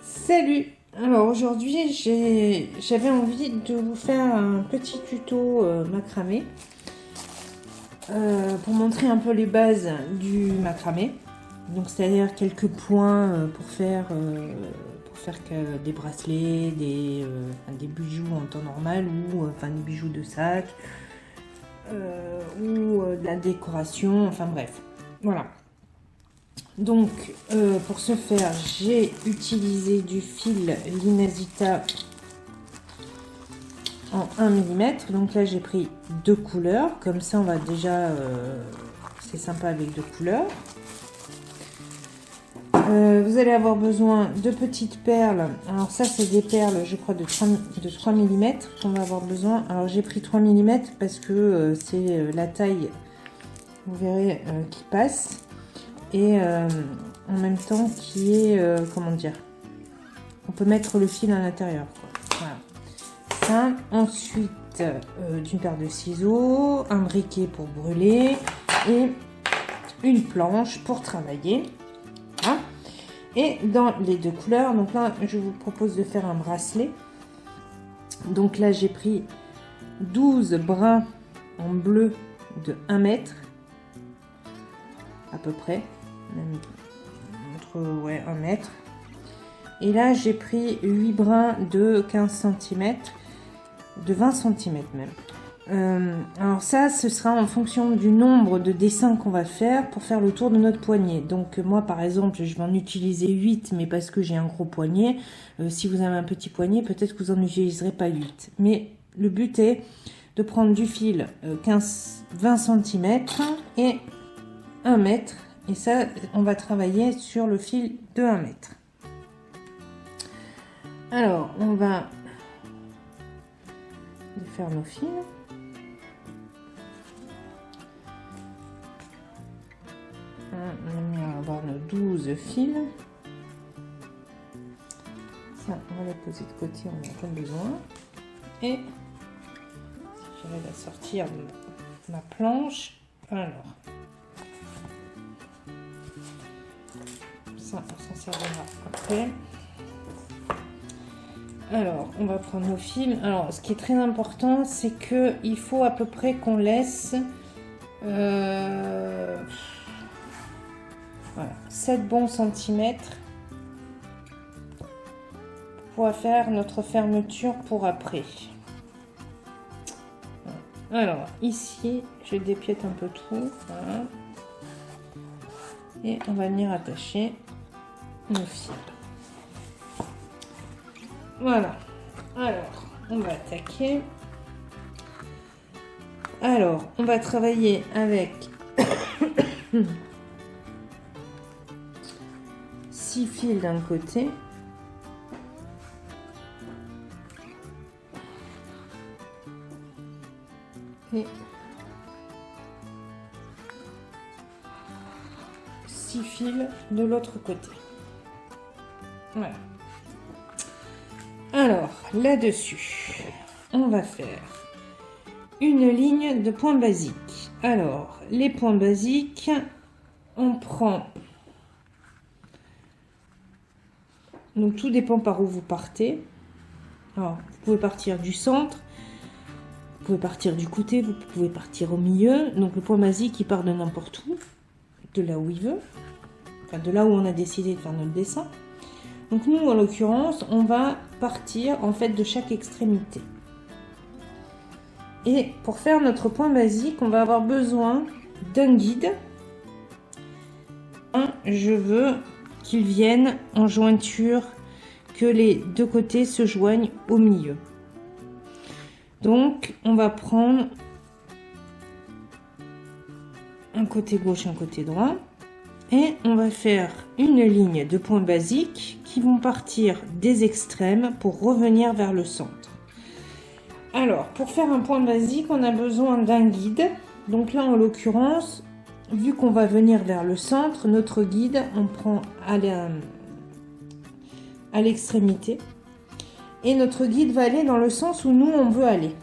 Salut! Alors aujourd'hui j'avais envie de vous faire un petit tuto macramé pour montrer un peu les bases du macramé. Donc c'est-à-dire quelques points pour faire des bracelets, des bijoux en temps normal ou des bijoux de sac ou de la décoration, enfin bref. Voilà. Donc pour ce faire, j'ai utilisé du fil Linazita en 1 mm. Donc là j'ai pris 2 couleurs, comme ça on va déjà c'est sympa avec 2 couleurs. Vous allez avoir besoin de petites perles. Alors ça c'est des perles je crois de 3 mm qu'on va avoir besoin. Alors j'ai pris 3 mm parce que c'est la taille, vous verrez, qui passe. Et en même temps qui est, comment dire, on peut mettre le fil à l'intérieur. Voilà. Ça, ensuite, d'une paire de ciseaux, un briquet pour brûler et une planche pour travailler. Voilà. Et dans les 2 couleurs, donc là, je vous propose de faire un bracelet. Donc là, j'ai pris 12 brins en bleu de 1 mètre, à peu près. Même entre 1 mètre. Et là j'ai pris 8 brins de 15 cm, de 20 cm même. Alors ça ce sera en fonction du nombre de dessins qu'on va faire pour faire le tour de notre poignet. Donc moi par exemple je vais en utiliser 8, mais parce que j'ai un gros poignet. Si vous avez un petit poignet, peut-être que vous n'en utiliserez pas 8, mais le but est de prendre du fil 20 cm et 1 mètre. Et ça, on va travailler sur le fil de 1 mètre. Alors, on va défaire nos fils. On va avoir nos 12 fils. Ça, on va les poser de côté, on n'a pas besoin. Et si j'arrive à sortir ma planche, alors... on s'en servira après. Alors on va prendre nos fils. Alors ce qui est très important, c'est que il faut à peu près qu'on laisse voilà, 7 bons centimètres pour pouvoir faire notre fermeture pour après. Alors ici je dépiète un peu tout, voilà. Et on va venir attacher nos fils. Voilà. Alors, on va attaquer. Alors, on va travailler avec 6 fils d'un côté. Et 6 fils de l'autre côté. Voilà. Alors, là-dessus, on va faire une ligne de points basiques. Alors, les points basiques, on prend... Donc, tout dépend par où vous partez. Alors, vous pouvez partir du centre, vous pouvez partir du côté, vous pouvez partir au milieu. Donc, le point basique, il part de n'importe où, de là où il veut. Enfin, de là où on a décidé de faire notre dessin. Donc nous, en l'occurrence, on va partir en fait de chaque extrémité. Et pour faire notre point basique, on va avoir besoin d'un guide. Je veux qu'il vienne en jointure, que les 2 côtés se joignent au milieu. Donc on va prendre un côté gauche, un côté droit. Et on va faire une ligne de points basiques qui vont partir des extrêmes pour revenir vers le centre. Alors, pour faire un point basique, on a besoin d'un guide. Donc là, en l'occurrence, vu qu'on va venir vers le centre, notre guide, on prend à l'extrémité. Et notre guide va aller dans le sens où nous, on veut aller.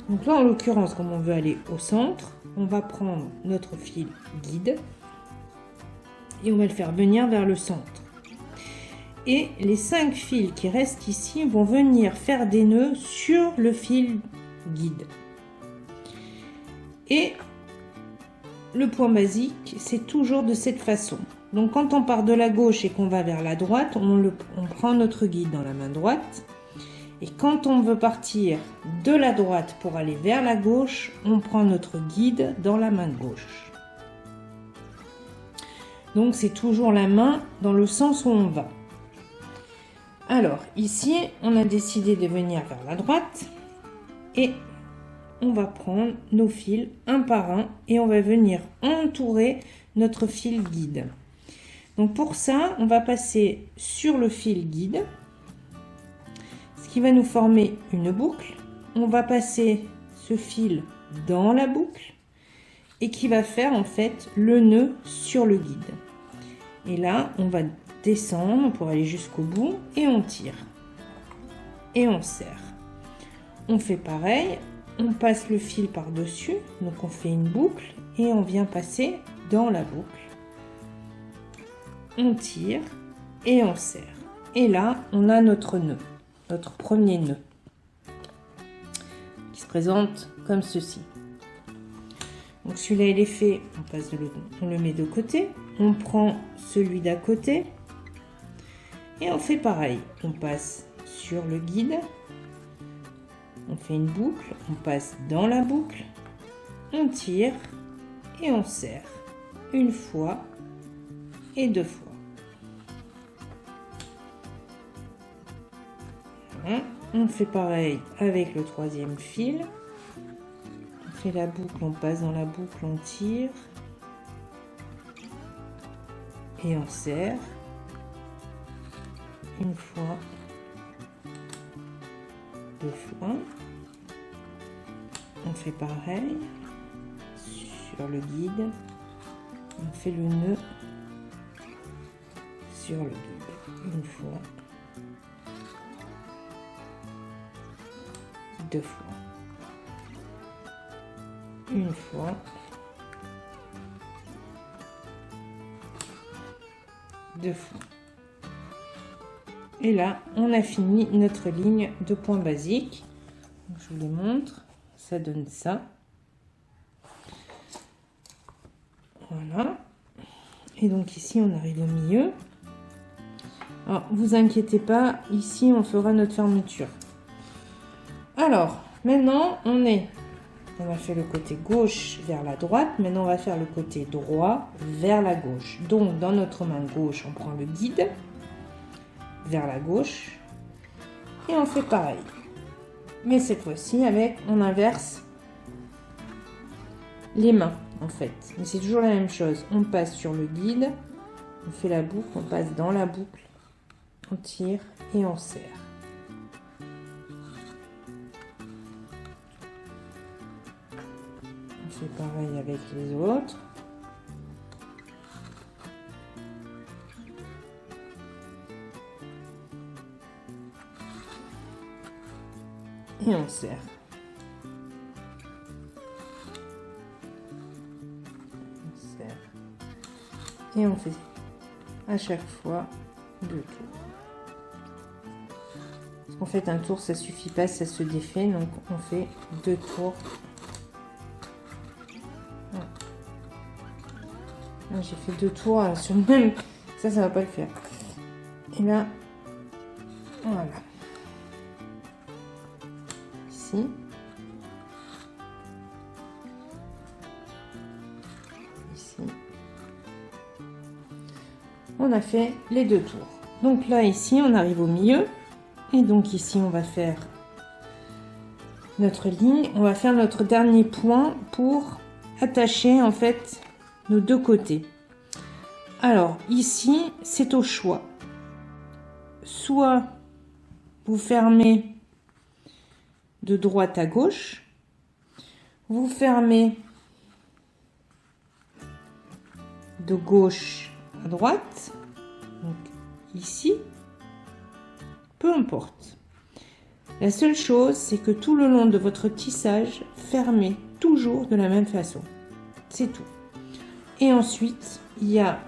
Donc là, en l'occurrence, comme on veut aller au centre, on va prendre notre fil guide. Et on va le faire venir vers le centre. Et les 5 fils qui restent ici vont venir faire des nœuds sur le fil guide. Et le point basique, c'est toujours de cette façon. Donc quand on part de la gauche et qu'on va vers la droite, on prend notre guide dans la main droite. Et quand on veut partir de la droite pour aller vers la gauche, on prend notre guide dans la main gauche. Donc c'est toujours la main dans le sens où on va. Alors ici, on a décidé de venir vers la droite et on va prendre nos fils un par un et on va venir entourer notre fil guide. Donc pour ça, on va passer sur le fil guide, ce qui va nous former une boucle. On va passer ce fil dans la boucle et qui va faire en fait le nœud sur le guide. Et là, on va descendre pour aller jusqu'au bout et on tire et on serre. On fait pareil, on passe le fil par-dessus, donc on fait une boucle et on vient passer dans la boucle. On tire et on serre. Et là, on a notre nœud, notre premier nœud, qui se présente comme ceci. Donc celui-là, il est fait, on le met de côté, on prend celui d'à côté et on fait pareil. On passe sur le guide, on fait une boucle, on passe dans la boucle, on tire et on serre une fois et deux fois. Voilà. On fait pareil avec le troisième fil. On fait la boucle, on passe dans la boucle, on tire et on serre une fois, deux fois. On fait pareil sur le guide, on fait le nœud sur le guide une fois, deux fois, une fois, deux fois. Et là, on a fini notre ligne de points basiques. Je vous les montre. Ça donne ça. Voilà. Et donc ici, on arrive au milieu. Alors, vous inquiétez pas, ici, on fera notre fermeture. Alors, maintenant, on a fait le côté gauche vers la droite. Maintenant, on va faire le côté droit vers la gauche. Donc, dans notre main gauche, on prend le guide vers la gauche et on fait pareil. Mais cette fois-ci, on inverse les mains, en fait. Mais c'est toujours la même chose. On passe sur le guide, on fait la boucle, on passe dans la boucle, on tire et on serre. On fait pareil avec les autres. Et on serre. On serre. Et on fait à chaque fois 2 tours. Parce qu'en fait, un tour, ça suffit pas, ça se défait. Donc, on fait 2 tours. J'ai fait 2 tours sur le même. Ça va pas le faire. Et là, voilà. Ici. Ici. On a fait les 2 tours. Donc là, ici, on arrive au milieu. Et donc ici, on va faire notre ligne. On va faire notre dernier point pour attacher en fait nos 2 côtés. Alors ici, c'est au choix. Soit vous fermez de droite à gauche, vous fermez de gauche à droite, donc ici, peu importe. La seule chose, c'est que tout le long de votre tissage, fermez toujours de la même façon. C'est tout. Et ensuite, il y a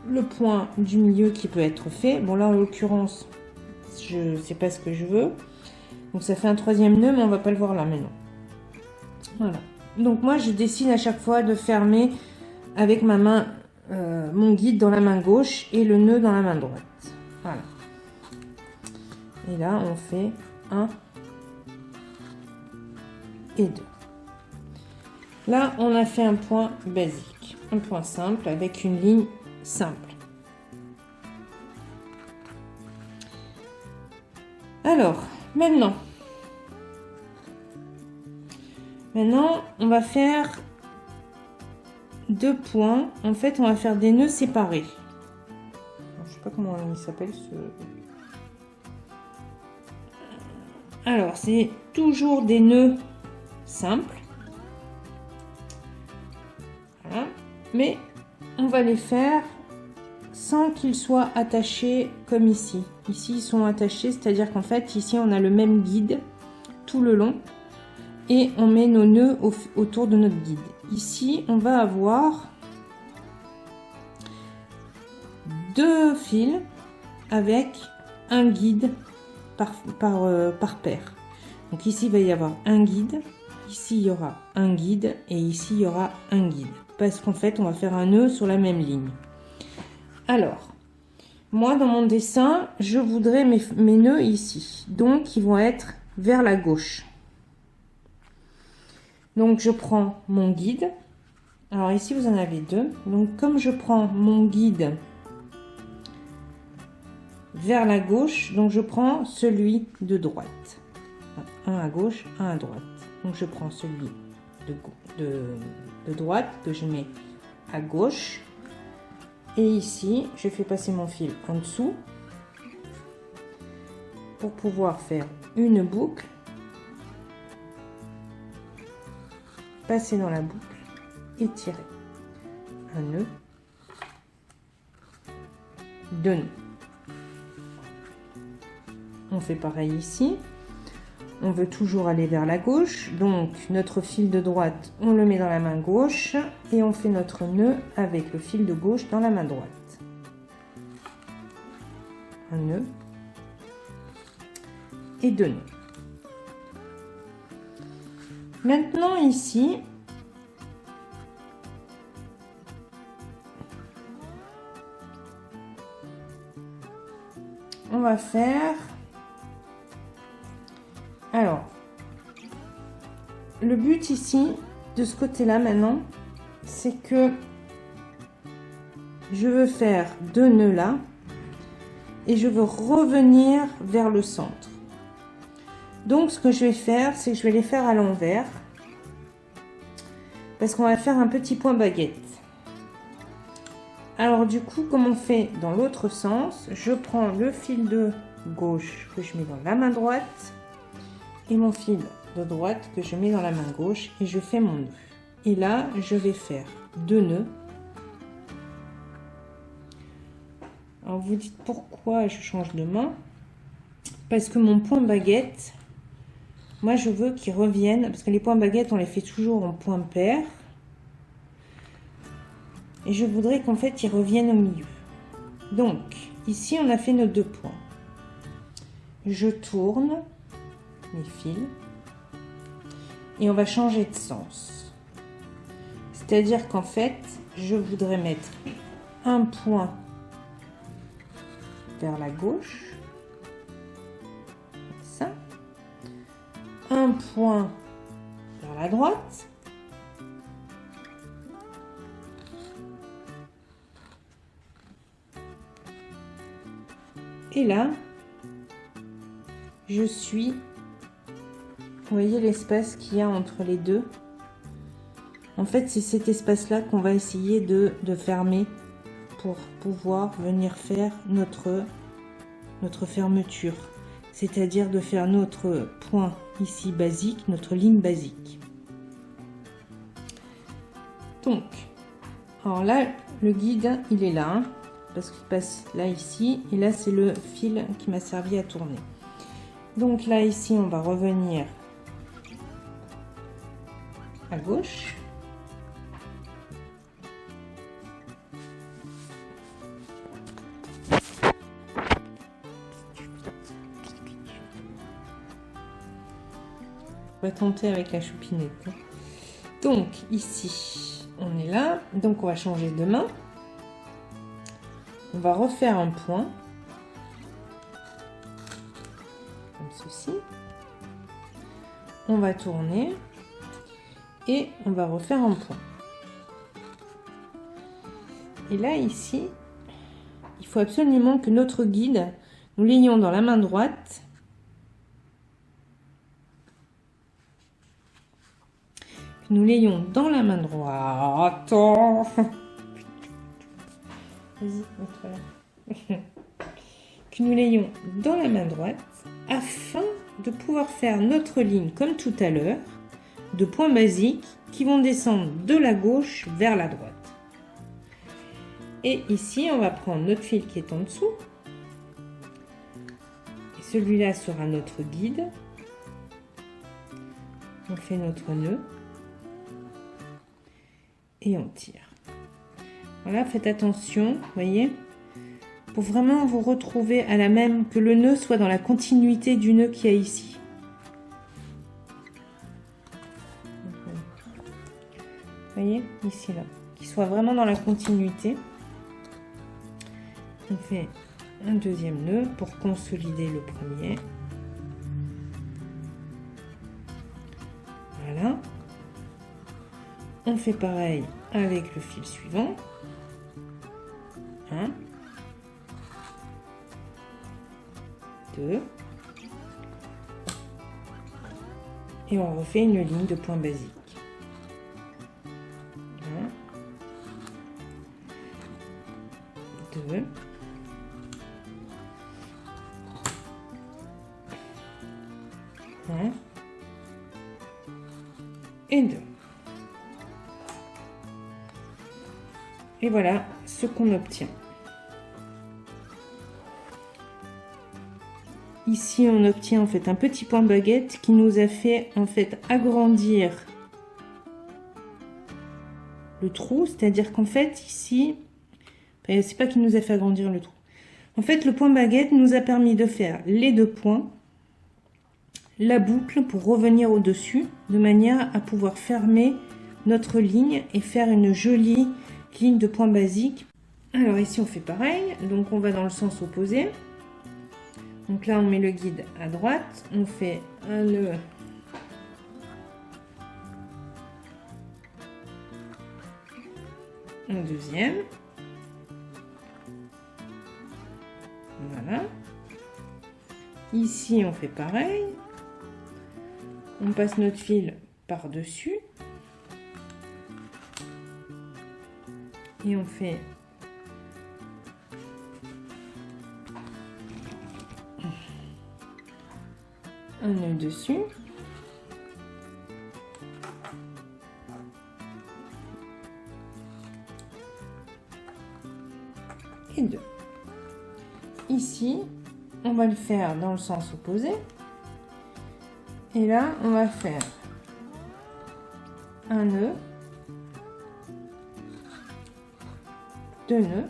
le point du milieu qui peut être fait. Bon là en l'occurrence, je sais pas ce que je veux. Donc ça fait un troisième nœud, mais on va pas le voir là maintenant. Voilà. Donc moi je décide à chaque fois de fermer avec ma main, mon guide dans la main gauche et le nœud dans la main droite. Voilà. Et là on fait 1 et 2. Là on a fait un point basique, un point simple avec une ligne simple. Alors maintenant on va faire 2 points. En fait on va faire des nœuds séparés. Alors, je sais pas comment il s'appelle ce... Alors c'est toujours des nœuds simples. Voilà. Mais on va les faire sans qu'ils soient attachés comme ici. Ici, ils sont attachés, c'est-à-dire qu'en fait, ici, on a le même guide tout le long et on met nos nœuds autour de notre guide. Ici, on va avoir 2 fils avec un guide par paire. Donc ici, il va y avoir un guide, ici, il y aura un guide et ici, il y aura un guide. Parce qu'en fait, on va faire un nœud sur la même ligne. Alors, moi, dans mon dessin, je voudrais mes nœuds ici. Donc, ils vont être vers la gauche. Donc, je prends mon guide. Alors, ici, vous en avez 2. Donc, comme je prends mon guide vers la gauche, donc je prends celui de droite. Un à gauche, un à droite. Donc, je prends celui de droite que je mets à gauche. Et ici, je fais passer mon fil en dessous pour pouvoir faire une boucle, passer dans la boucle et tirer un nœud, 2 nœuds. On fait pareil ici. On veut toujours aller vers la gauche, donc notre fil de droite, on le met dans la main gauche et on fait notre nœud avec le fil de gauche dans la main droite. Un nœud et 2 nœuds. Maintenant ici, on va faire... Alors, le but ici, de ce côté-là maintenant, c'est que je veux faire 2 nœuds là et je veux revenir vers le centre. Donc, ce que je vais faire, c'est que je vais les faire à l'envers parce qu'on va faire un petit point baguette. Alors, du coup, comme on fait dans l'autre sens, je prends le fil de gauche que je mets dans la main droite et mon fil de droite que je mets dans la main gauche et je fais mon nœud. Et là, je vais faire 2 nœuds. Alors, vous dites pourquoi je change de main? Parce que mon point baguette, moi, je veux qu'il revienne, parce que les points baguettes, on les fait toujours en point pair. Et je voudrais qu'en fait, ils reviennent au milieu. Donc, ici, on a fait nos 2 points. Je tourne mes fils et on va changer de sens, c'est à dire qu'en fait je voudrais mettre un point vers la gauche, comme ça, un point vers la droite et là je suis... Vous voyez l'espace qu'il y a entre les deux? En fait, c'est cet espace-là qu'on va essayer de fermer pour pouvoir venir faire notre fermeture. C'est-à-dire de faire notre point ici basique, notre ligne basique. Donc, alors là, le guide, il est là, hein, parce qu'il passe là, ici, et là, c'est le fil qui m'a servi à tourner. Donc là, ici, on va revenir à gauche. On va tenter avec la choupinette. Donc ici, on est là. Donc on va changer de main. On va refaire un point. Comme ceci. On va tourner. Et on va refaire un point. Et là, ici, il faut absolument que notre guide, nous l'ayons dans la main droite. Que nous l'ayons dans la main droite. Attends. Vas-y, mets-toi là. Que nous l'ayons dans la main droite afin de pouvoir faire notre ligne comme tout à l'heure de points basiques qui vont descendre de la gauche vers la droite. Et ici, on va prendre notre fil qui est en dessous. Et celui-là sera notre guide. On fait notre nœud. Et on tire. Voilà, faites attention, voyez, pour vraiment vous retrouver à la même, que le nœud soit dans la continuité du nœud qu'il y a ici. Vous voyez, ici, là. Qu'il soit vraiment dans la continuité. On fait un deuxième nœud pour consolider le premier. Voilà. On fait pareil avec le fil suivant. 1, 2. Et on refait une ligne de points basiques. 1, 2. Et 2. Et voilà ce qu'on obtient. Ici, on obtient en fait un petit point baguette qui nous a fait en fait agrandir le trou. C'est-à-dire qu'en fait ici, c'est pas qu'il nous a fait agrandir le trou. En fait, le point baguette nous a permis de faire les deux points, la boucle pour revenir au-dessus, de manière à pouvoir fermer notre ligne et faire une jolie ligne de points basique. Alors ici on fait pareil, donc on va dans le sens opposé. Donc là on met le guide à droite, on fait un nœud un deuxième, voilà. Ici on fait pareil, on passe notre fil par dessus et on fait un nœud dessus et deux. Ici on va le faire dans le sens opposé et là on va faire un nœud, deux nœuds,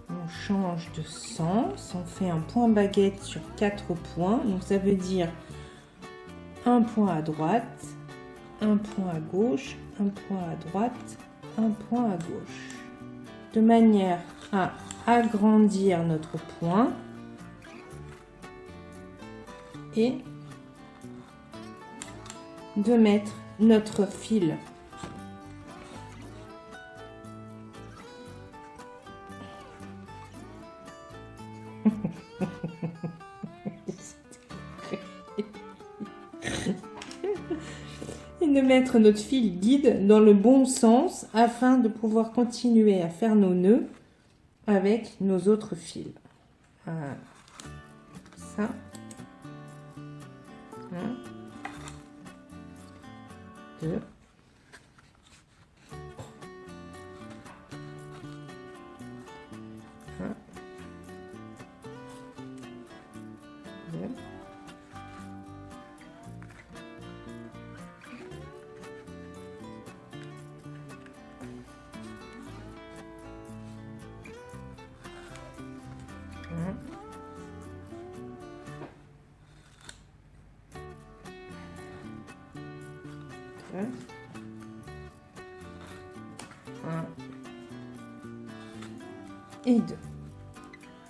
on change de sens, on fait un point baguette sur 4 points, donc ça veut dire un point à droite, un point à gauche, un point à droite, un point à gauche, de manière à agrandir notre point et de mettre notre fil et de mettre notre fil guide dans le bon sens afin de pouvoir continuer à faire nos nœuds avec nos autres fils. Voilà. Ça. 1, 2. 1, 2. 1. Et 2.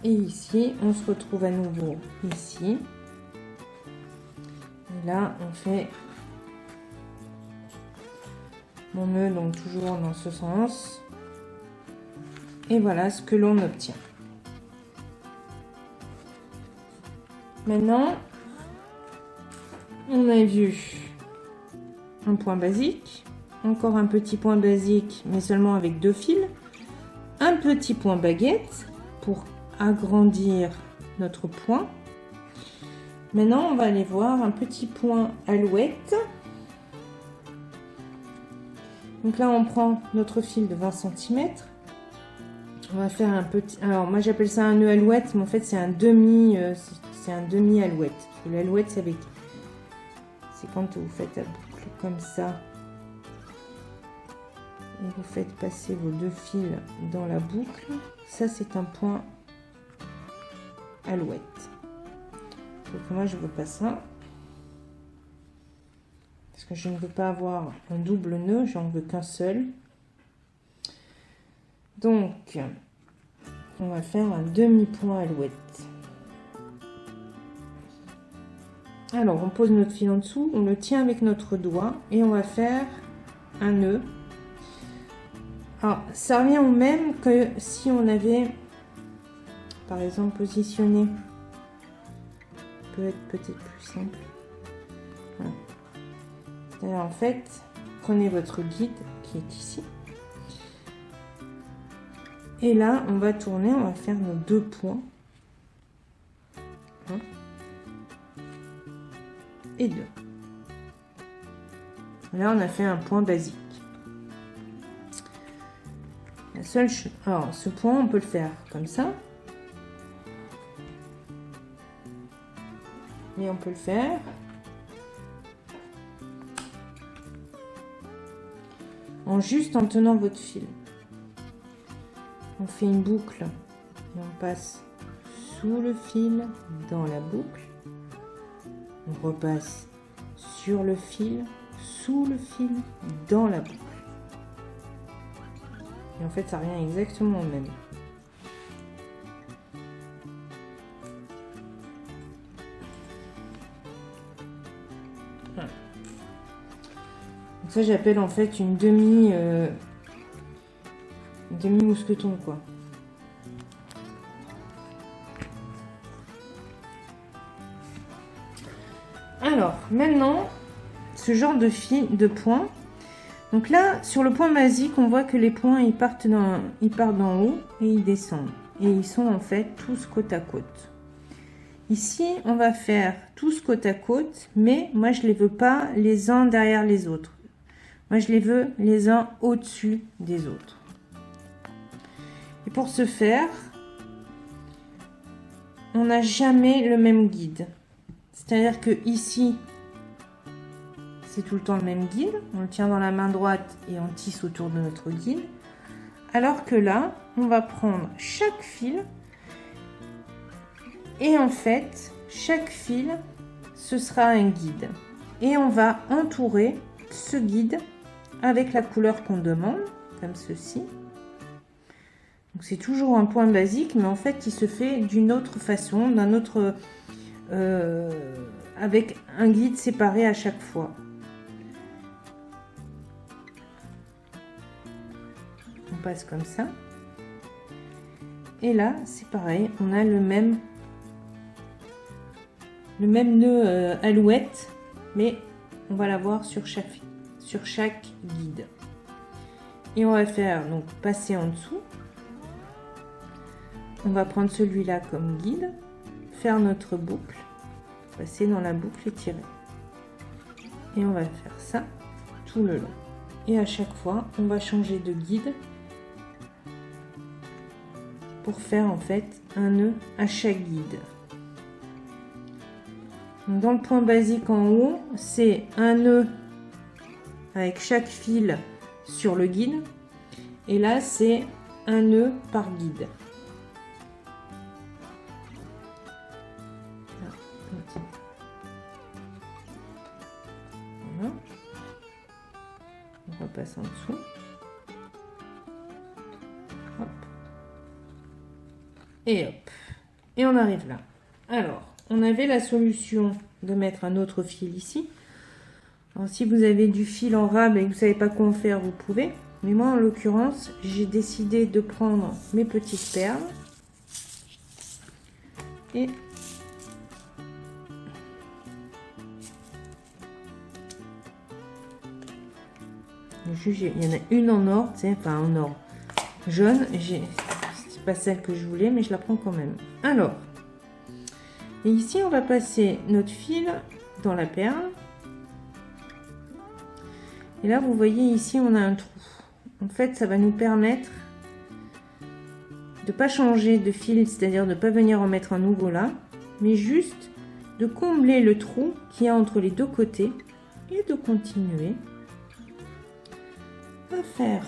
Et ici, on se retrouve à nouveau ici. Et là, on fait mon nœud, donc toujours dans ce sens. Et voilà ce que l'on obtient. Maintenant, on a vu un point basique, encore un petit point basique, mais seulement avec 2 fils, un petit point baguette pour agrandir notre point. Maintenant, on va aller voir un petit point alouette. Donc là, on prend notre fil de 20 cm. On va faire un petit... Alors, moi, j'appelle ça un nœud alouette, mais en fait, c'est un demi alouette. Parce que l'alouette, c'est avec... C'est quand vous faites la boucle comme ça. Et vous faites passer vos 2 fils dans la boucle. Ça, c'est un point alouette. Donc moi, je veux pas ça. Parce que je ne veux pas avoir un double nœud, j'en veux qu'un seul. Donc, on va faire un demi-point alouette. Alors, on pose notre fil en dessous, on le tient avec notre doigt et on va faire un nœud. Alors, ça revient au même que si on avait, par exemple, positionné. Peut-être plus simple. Voilà. C'est-à-dire, en fait, prenez votre guide qui est ici. Et là, on va tourner, on va faire nos 2 points. 1 et 2. Là, on a fait un point basique. La seule chose... Alors, ce point, on peut le faire comme ça. Mais on peut le faire en juste en tenant votre fil. On fait une boucle et on passe sous le fil dans la boucle. On repasse sur le fil, sous le fil, dans la boucle. Et en fait, ça revient exactement au même. Voilà. Donc ça, j'appelle en fait une demi mousqueton, quoi. Alors, maintenant, ce genre de fil, de points. Donc là, sur le point basique, on voit que les points, ils partent d'en haut et ils descendent. Et ils sont en fait tous côte à côte. Ici, on va faire tous côte à côte, mais moi, je les veux pas les uns derrière les autres. Moi, je les veux les uns au-dessus des autres. Et pour ce faire, on n'a jamais le même guide. C'est-à-dire que ici, c'est tout le temps le même guide. On le tient dans la main droite et on tisse autour de notre guide. Alors que là, on va prendre chaque fil. Et en fait, chaque fil, ce sera un guide. Et on va entourer ce guide avec la couleur qu'on demande, comme ceci. Donc c'est toujours un point basique, mais en fait, il se fait d'une autre façon, d'un autre... avec un guide séparé à chaque fois. On passe comme ça. Et là, c'est pareil, on a le même nœud alouette, mais on va l'avoir sur chaque guide. Et on va faire donc passer en dessous. On va prendre celui-là comme guide, faire notre boucle, passer dans la boucle et tirer. Et on va faire ça tout le long. Et à chaque fois, on va changer de guide pour faire en fait un nœud à chaque guide. Donc, dans le point basique en haut, c'est un nœud avec chaque fil sur le guide. Et là, c'est un nœud par guide. Voilà. passe en dessous. Hop. Et hop. Et on arrive là. Alors, on avait la solution de mettre un autre fil ici. Alors, si vous avez du fil en rame et que vous ne savez pas quoi en faire, vous pouvez. Mais moi, en l'occurrence, j'ai décidé de prendre mes petites perles. Et jugez, il y en a une en or, enfin en or jaune. C'est pas celle que je voulais, mais je la prends quand même. Alors, et ici, on va passer notre fil dans la perle. Et là, vous voyez ici, on a un trou. En fait, ça va nous permettre de pas changer de fil, c'est-à-dire de pas venir en mettre un nouveau là, mais juste de combler le trou qu'il y a entre les deux côtés et de continuer à faire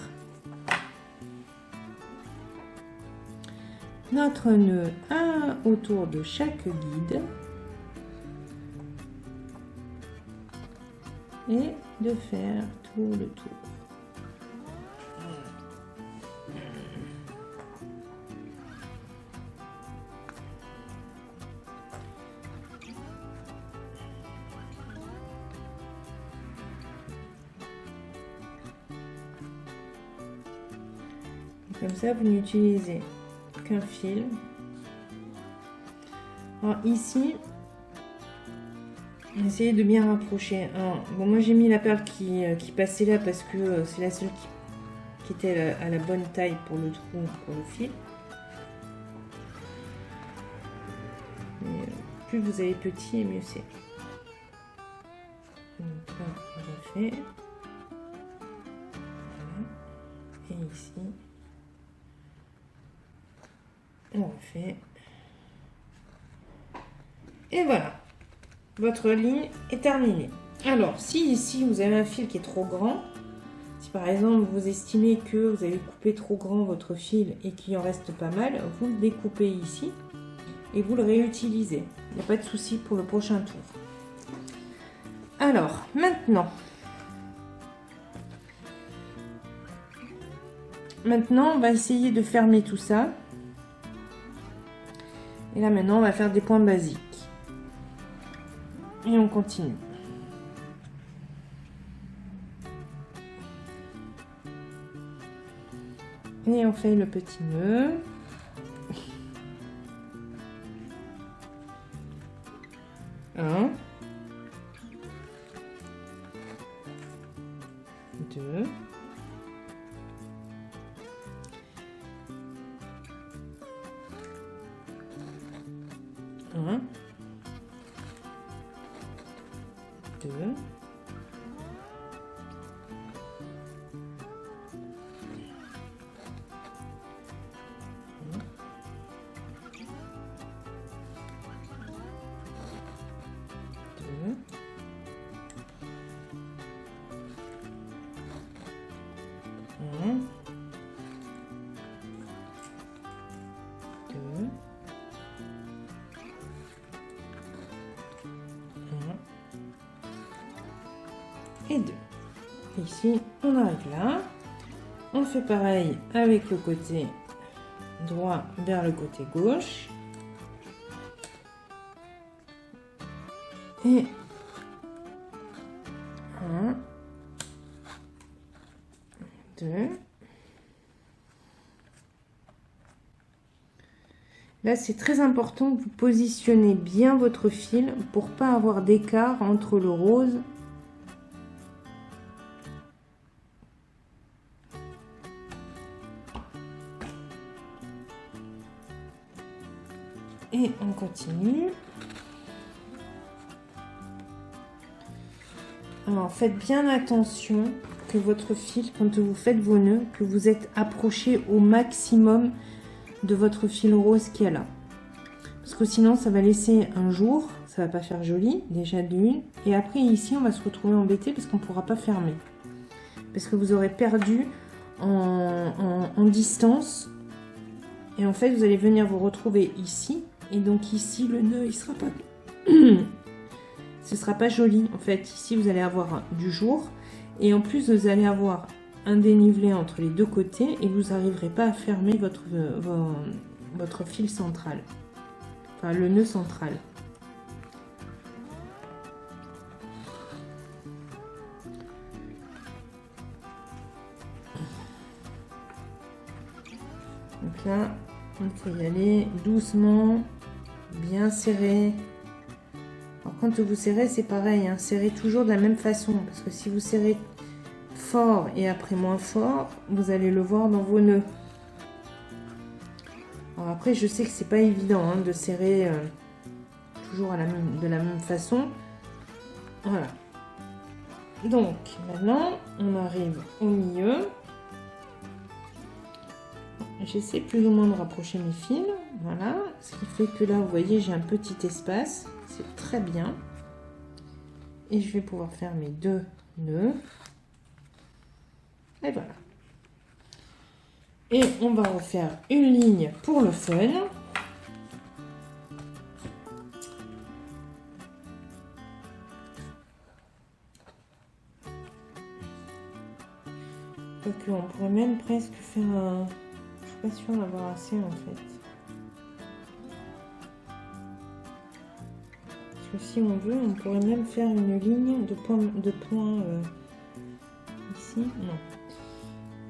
notre nœud autour de chaque guide et de faire tout le tour. Comme ça, vous n'utilisez qu'un fil. Alors ici, essayez de bien rapprocher. Alors, bon, moi j'ai mis la perle qui passait là parce que c'est la seule qui était à la bonne taille pour le trou, pour le fil. Mais, plus vous avez petit et mieux c'est. Donc là, on refait. Voilà. Et ici. On refait. Et voilà. Votre ligne est terminée. Alors, si ici vous avez un fil qui est trop grand, si par exemple vous estimez que vous avez coupé trop grand votre fil et qu'il en reste pas mal, vous le découpez ici et vous le réutilisez. Il n'y a pas de souci pour le prochain tour. Alors, maintenant, on va essayer de fermer tout ça. Et là maintenant on va faire des points basiques. Et on continue. Et on fait le petit nœud. Un. Deux. Un, deux, et 2. Ici, on arrive là. On fait pareil avec le côté droit vers le côté gauche. Et 1, 2. Là, c'est très important que vous positionnez bien votre fil pour pas avoir d'écart entre le rose et on continue. Alors, faites bien attention que votre fil, quand vous faites vos nœuds, que vous êtes approché au maximum de votre fil rose qui est là. Parce que sinon, ça va laisser un jour, ça va pas faire joli, déjà d'une. Et après, ici, on va se retrouver embêté parce qu'on ne pourra pas fermer. Parce que vous aurez perdu en distance. Et en fait, vous allez venir vous retrouver ici. Et donc ici, le nœud, il sera pas... Ce sera pas joli. En fait, ici, vous allez avoir du jour. Et en plus, vous allez avoir un dénivelé entre les deux côtés et vous n'arriverez pas à fermer votre fil central, enfin le nœud central. Donc là, il faut y aller doucement, bien serré. Alors quand vous serrez, c'est pareil, hein, serrez toujours de la même façon, parce que si vous serrez fort et après moins fort, vous allez le voir dans vos nœuds. Alors après, je sais que c'est pas évident hein, de serrer toujours de la même façon. Voilà. Donc maintenant, on arrive au milieu. J'essaie plus ou moins de rapprocher mes fils. Voilà. Ce qui fait que là, vous voyez, j'ai un petit espace. C'est très bien. Et je vais pouvoir faire mes 2 nœuds. Et voilà. Et on va refaire une ligne pour le fun. Donc on pourrait même presque faire un... Je suis pas sûre d'avoir assez en fait. Parce que si on veut, on pourrait même faire une ligne de points ici. Non.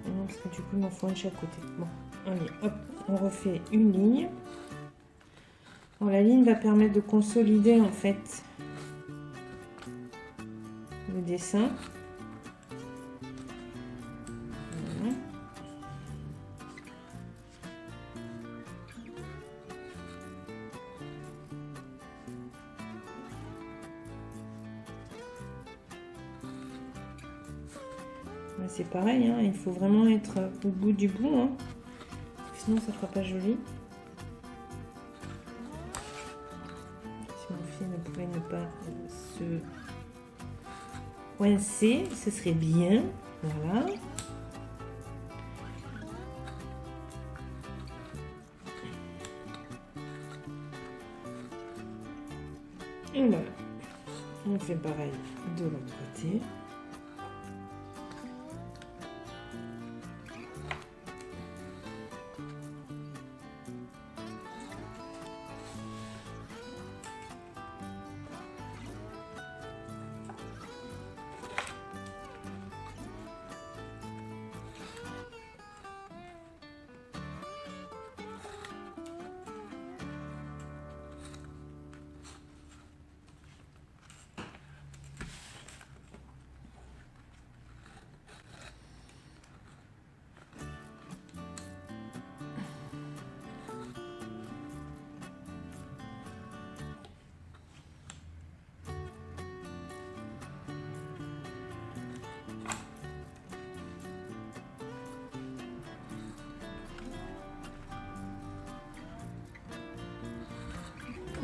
Non, parce que du coup, il m'en faut un de chaque côté. Bon, allez, hop, on refait une ligne. Alors, la ligne va permettre de consolider en fait le dessin. Voilà. C'est pareil, hein, il faut vraiment être au bout du bout, hein, sinon ça ne fera pas joli. Si mon fil ne pouvait ne pas se coincer, ce serait bien. Voilà. Et voilà. On fait pareil de l'autre côté.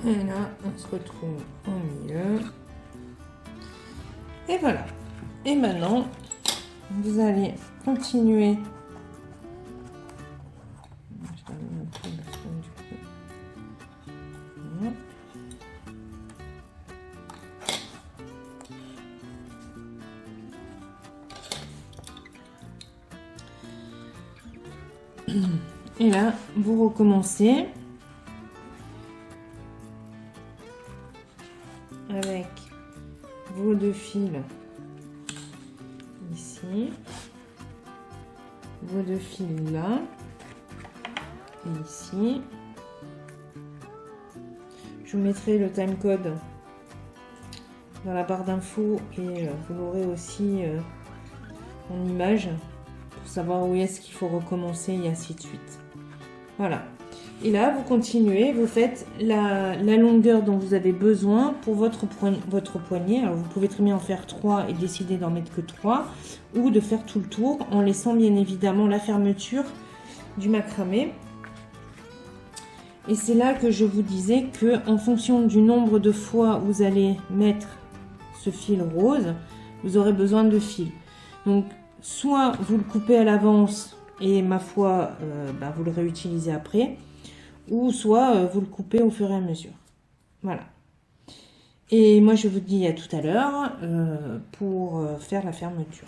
Et là, on se retrouve au milieu. Et voilà. Et maintenant, vous allez continuer. Je vais un peu parce que du coup. Voilà. Et là, vous recommencez avec vos 2 fils ici, vos 2 fils là et ici. Je vous mettrai le timecode dans la barre d'infos et vous l'aurez aussi en image pour savoir où est-ce qu'il faut recommencer et ainsi de suite. Voilà. Et là, vous continuez, vous faites la longueur dont vous avez besoin pour votre poignet. Alors, vous pouvez très bien en faire 3 et décider d'en mettre que 3 ou de faire tout le tour en laissant bien évidemment la fermeture du macramé. Et c'est là que je vous disais que en fonction du nombre de fois où vous allez mettre ce fil rose, vous aurez besoin de fil. Donc, soit vous le coupez à l'avance et ma foi, vous le réutilisez après. Ou soit vous le coupez au fur et à mesure. Voilà. Et moi, je vous dis à tout à l'heure pour faire la fermeture.